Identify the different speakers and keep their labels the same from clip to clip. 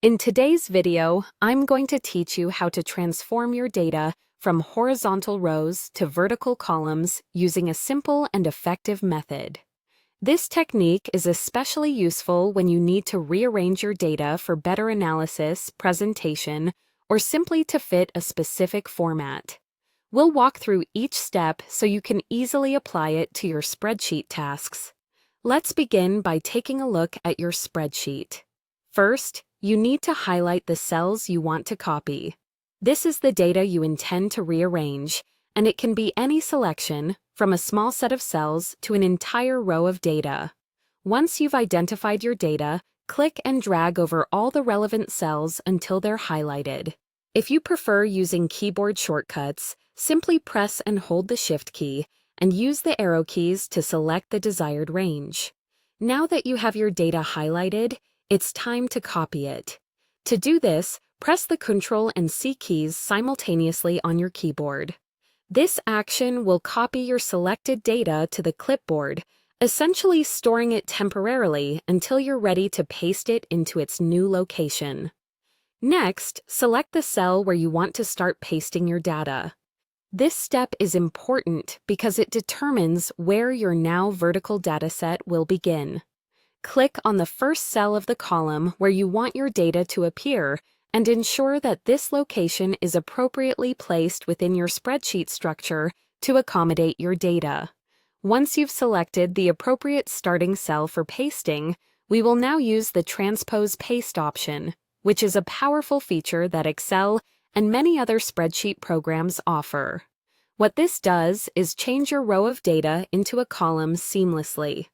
Speaker 1: In today's video, I'm going to teach you how to transform your data from horizontal rows to vertical columns using a simple and effective method. This technique is especially useful when you need to rearrange your data for better analysis, presentation, or simply to fit a specific format. We'll walk through each step so you can easily apply it to your spreadsheet tasks. Let's begin by taking a look at your spreadsheet. First, you need to highlight the cells you want to copy. This is the data you intend to rearrange, and it can be any selection, from a small set of cells to an entire row of data. Once you've identified your data, click and drag over all the relevant cells until they're highlighted. If you prefer using keyboard shortcuts, simply press and hold the Shift key and use the arrow keys to select the desired range. Now that you have your data highlighted, it's time to copy it. To do this, press the Ctrl and C keys simultaneously on your keyboard. This action will copy your selected data to the clipboard, essentially storing it temporarily until you're ready to paste it into its new location. Next, select the cell where you want to start pasting your data. This step is important because it determines where your now vertical dataset will begin. Click on the first cell of the column where you want your data to appear and ensure that this location is appropriately placed within your spreadsheet structure to accommodate your data. Once you've selected the appropriate starting cell for pasting, we will now use the Transpose paste option, which is a powerful feature that Excel and many other spreadsheet programs offer. What this does is change your row of data into a column seamlessly.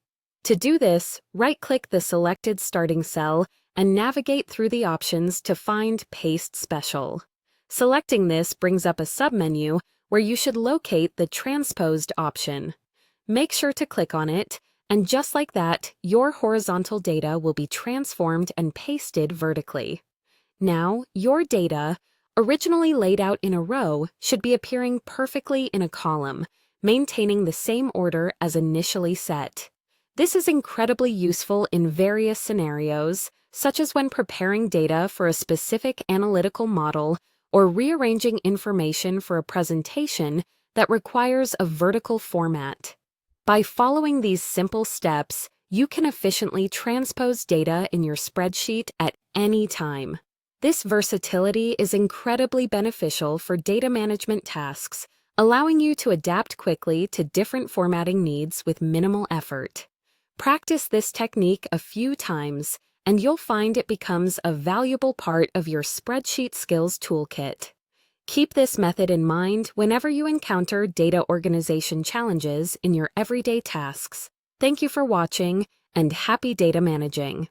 Speaker 1: To do this, right-click the selected starting cell and navigate through the options to find Paste Special. Selecting this brings up a submenu where you should locate the Transposed option. Make sure to click on it, and just like that, your horizontal data will be transformed and pasted vertically. Now, your data, originally laid out in a row, should be appearing perfectly in a column, maintaining the same order as initially set. This is incredibly useful in various scenarios, such as when preparing data for a specific analytical model or rearranging information for a presentation that requires a vertical format. By following these simple steps, you can efficiently transpose data in your spreadsheet at any time. This versatility is incredibly beneficial for data management tasks, allowing you to adapt quickly to different formatting needs with minimal effort. Practice this technique a few times, and you'll find it becomes a valuable part of your spreadsheet skills toolkit. Keep this method in mind whenever you encounter data organization challenges in your everyday tasks. Thank you for watching, and happy data managing.